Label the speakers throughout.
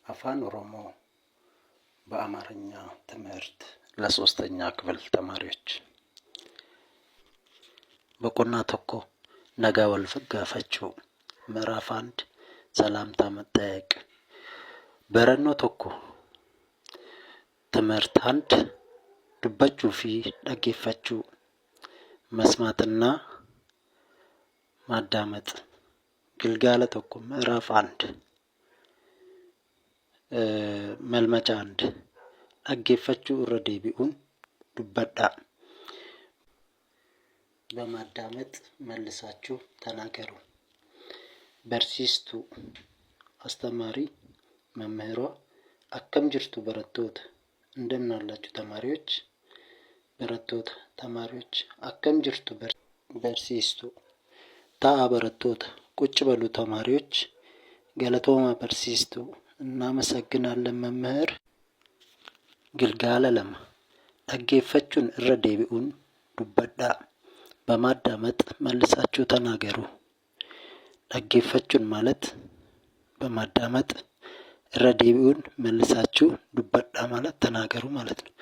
Speaker 1: አፋን ኦሮሞ በአማርኛ ትምህርት ለሶስተኛ ክፍል ተማሪዎች በቆና ቶኮ ነጋ ወልፈጋፈችው ምዕራፍ 1 ሰላምታ መጠየቅ በረኖ ቶኮ ትምህርት 1 ዱበችው ፊ ደገፈችው መስማትና ማዳመጥ ግልጋለ ቶኮ ምዕራፍ 1 መልመጫ 1 ደገፈችው ረዴቢኡን ዱበዳ በማዳመጥ መልሳችሁ ተናገሩ። በርሲስቱ አስተማሪ መምህሯ አከም ጅርቱ በረቶት እንደምን አላችሁ ተማሪዎች። በረቶት ተማሪዎች አከም ጅርቱ በርሲስቱ ታአ በረቶት ቁጭ በሉ ተማሪዎች። ገለቶማ በርሲስቱ እናመሰግናለን መምህር። ግልጋለ ለማ ደገፈቹን ረዴቢኡን ዱበዳ በማዳመጥ መልሳችሁ ተናገሩ። ደገፈቹን ማለት በማዳመጥ ረዴቢኡን መልሳችሁ ዱበዳ ማለት ተናገሩ ማለት ነው።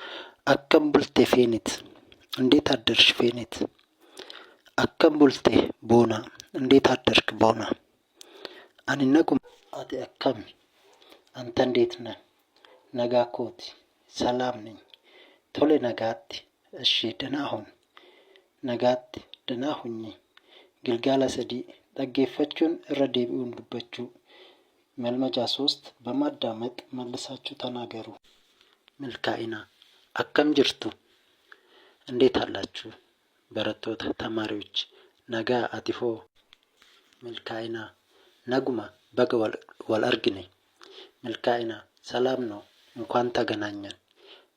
Speaker 1: አከም ቡልቴ ፌኒት እንዴት አደርሽ ፌኒት። አከም ቡልቴ ቦና እንዴት አደርክ ቦና። አንነኩም አቴ አከም አንተ እንዴት ነህ። ነጋ ኮቲ ሰላም ነኝ። ቶሌ ነጋቲ እሺ ደህና ሁን። ነጋቲ ደህና ሁኚ። ግልጋለ ሰዲ ደገፈቹን ረዴቢኡን ዱበቹ መልመጃ 3 በማዳመጥ መልሳችሁ ተናገሩ። መልካኢና አከም ጅርቱ እንዴት አላችሁ። በረቶት ተማሪዎች ነጋ አቲፎ መልካኢና ነጉማ በገ ወልአርግኔ መልካኢና ሰላም ነው እንኳን ተገናኘን።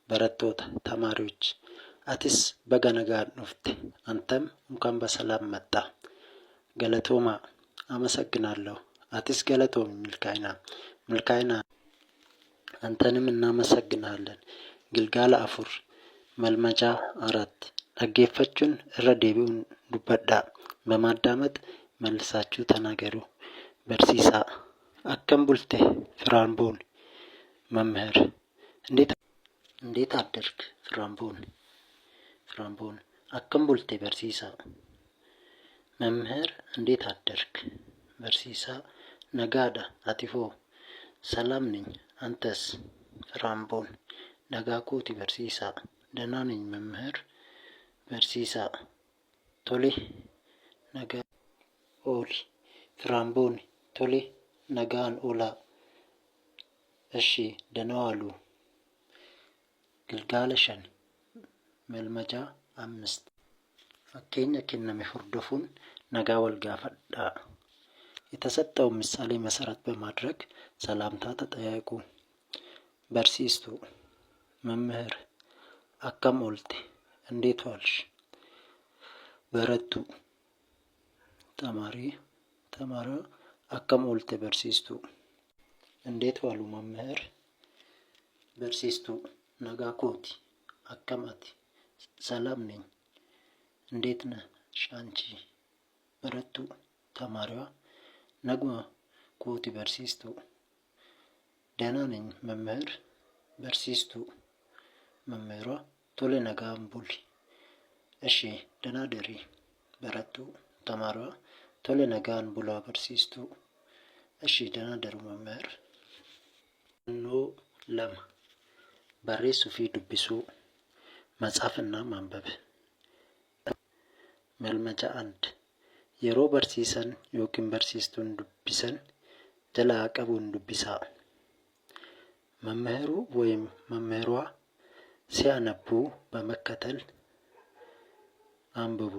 Speaker 1: በረቶት ተማሪዎች አቲስ በገነጋ ኑፍቴ አንተም እንኳን በሰላም መጣ። ገለቶማ አመሰግናለሁ። አቲስ ገለቶም መልካኢና አንተንም እናመሰግናለን። ግልጋለ አፉር መልመጃ 4 ደገፈቹን ረዴቢኡን ዱበዳ በማዳመጥ መልሳችሁ ተናገሩ። በርሲሳ አከም ቡልቴ ፍራንቦን መምህር እንዴት አደርክ ፍራንቦን አከም ቡልቴ በርሲሳ መምህር እንዴት አደርክ። በርሲሳ ነጋዳ አቲፎ ሰላም ነኝ አንተስ። ፍራንቦን ነጋ ኮቲ በርሲሳ ደህና ነኝ መምህር። በርሲሳ ቶሌ ነጋ ኦሊ ፍራንቦን ቶሌ ነጋን ኦላ እሺ ደህና ዋሉ። ግልጋለ ሸን መልመጃ 5 ፈኬኛ ከነመ ሁርዶፉን ነጋ ወልጋፈዳ የተሰጠው ምሳሌ መሰረት በማድረግ ሰላምታ ተጠያየቁ። በርሲስቱ መምህር አከም ኦልቴ እንዴት ዋልሽ። በረቱ ተማሪዋ አከም ኦልቴ በርሲስቱ እንዴት ዋሉ መምህር። በርሲስቱ ነጋ ኮቲ አከም አቲ ሰላም ነኝ እንዴት ነህ ሻንቺ። በረቱ ተማሪዋ ነጉማ ኮቲ በርሲስቱ ደህና ነኝ መምህር። በርሲስቱ መምህሯ ቶሌ ነጋን ቡሊ እሺ ደህና ደሪ። በረቱ ተማሪዋ ቶሌ ነጋን ቡላ በርሲስቱ እሺ ደህና ደሩ መምህር። ኖ ለማ በሬሱ ፊ ዱቢሱ መጻፍና ማንበብ መልመጃ 1 የሮ በርሲሰን ዮኪን በርሲስቱን ዱቢሰን ጀላ ቀቡን ዱቢሳ። መምህሩ ወይም መምህሯ ሲያነቡ በመከተል አንብቡ።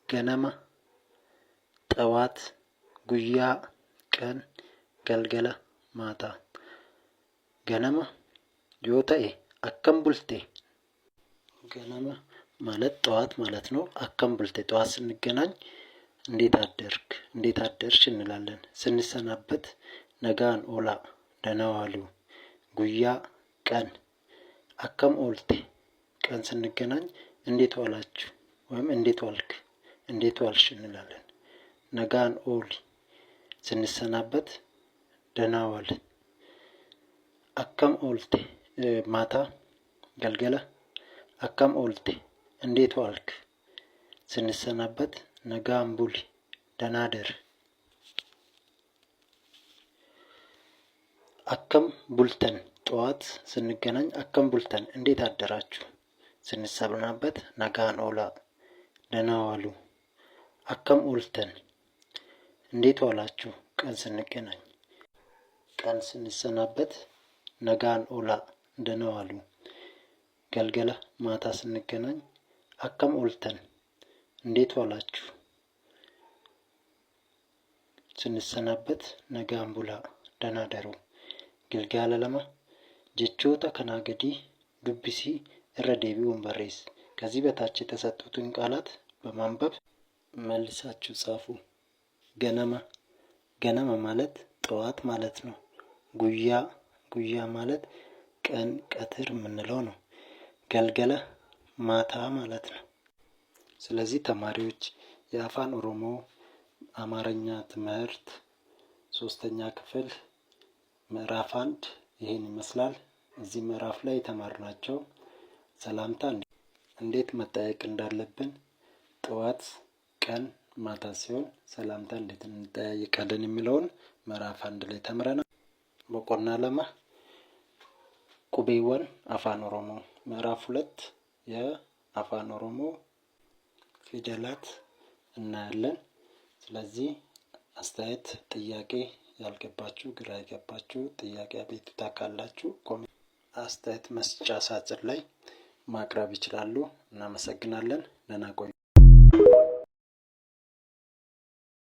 Speaker 1: ገነማ ጠዋት፣ ጉያ ቀን፣ ገልገላ ማታ። ገነማ ዮታኤ አከም ቡልቴ ገነማ ማለት ጠዋት ማለት ነው። አከም ቡልቴ ጠዋት ስንገናኝ እንዴት አደርሽ እንላለን። ስንሰናበት ነጋን ኦላ ደህና ዋሉ። ጉያ ቀን አከም ኦልቴ ቀን ስንገናኝ እንዴት ዋላችሁ ወይም እንዴት ዋልሽ እንላለን። ነጋን ኦሊ ስንሰናበት ደህና ዋል። akkam oolte maata galgala akkam oolte እንዴት ዋልክ ስንሰናበት ነጋም ቡል ደህና እደር akkam bultan ጠዋት ስንገናኝ akkam bultan እንዴት አደራችሁ ስንሰናበት ነጋን ኦላ ደህና ዋሉ akkam ooltan እንዴት ዋላችሁ ቀን ስንገናኝ ቀን ስንሰናበት ነጋን ኦላ ደህና ዋሉ galgala ማታ ስንገናኝ akkam ooltan እንዴት ዋላችሁ ስንሰናበት ነጋን ቡላ ደህና ደሩ galgala lama jechoota kana gadi dubbisi irra deebi'uun barreessi ከዚህ በታች የተሰጡትን ቃላት በማንበብ መልሳችሁ ጻፉ ገነማ ማለት ጠዋት ማለት ነው ጉያ ማለት ቀን ቀትር የምንለው ነው galgala ማታ ማለት ነው ስለዚህ ተማሪዎች የአፋን ኦሮሞ አማርኛ ትምህርት 3ኛ ክፍል ምዕራፍ 1 ይሄን ይመስላል እዚህ ምዕራፍ ላይ የተማርናቸው ሰላምታ እንዴት መጠየቅ እንዳለብን ጠዋት ቀን ማታ ሲሆን ሰላምታ እንዴት እንጠያየቃለን የሚለውን ምዕራፍ 1 ላይ ተምረናል በቆና ለማ ቁቤወን አፋን ኦሮሞ ምዕራፍ 2 የአፋን ኦሮሞ ፊደላት እናያለን ስለዚህ አስተያየት ጥያቄ ያልገባችሁ ግራ ያገባችሁ ጥያቄ አቤቱታ ካላችሁ አስተያየት መስጫ ሳጥን ላይ ማቅረብ ይችላሉ እናመሰግናለን ደህና ቆዩ